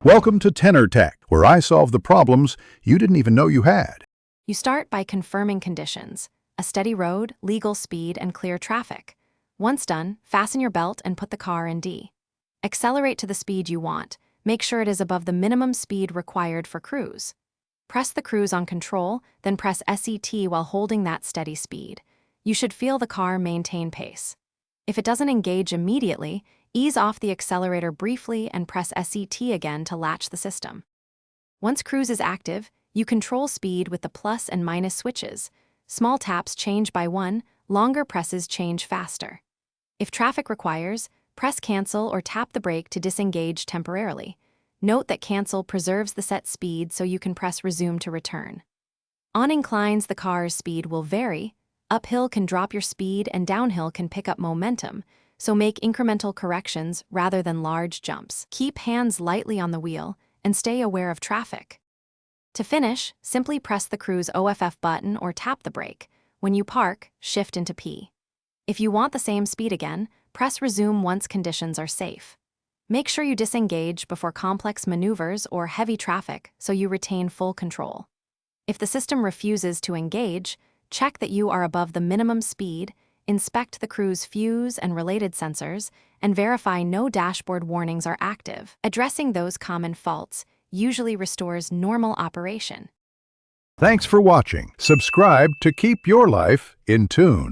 Welcome to Tenor Tech, where I solve the problems you didn't even know you had. You start by confirming conditions: a steady road, legal speed, and clear traffic. Once done, fasten your belt and put the car in D. Accelerate to the speed you want. Make sure it is above the minimum speed required for cruise. Press the cruise on control, then press SET while holding that steady speed. You should feel the car maintain pace. If it doesn't engage immediately, ease off the accelerator briefly and press SET again to latch the system. Once cruise is active, you control speed with the plus and minus switches. Small taps change by 1, longer presses change faster. If traffic requires, press cancel or tap the brake to disengage temporarily. Note that cancel preserves the set speed so you can press resume to return. On inclines, the car's speed will vary. Uphill can drop your speed and downhill can pick up momentum, so make incremental corrections rather than large jumps. Keep hands lightly on the wheel and stay aware of traffic. To finish, simply press the cruise OFF button or tap the brake. When you park, shift into P. If you want the same speed again, press resume once conditions are safe. Make sure you disengage before complex maneuvers or heavy traffic so you retain full control. If the system refuses to engage, check that you are above the minimum speed, inspect the cruise fuse and related sensors, and verify no dashboard warnings are active. Addressing those common faults usually restores normal operation. Thanks for watching. Subscribe to keep your life in tune.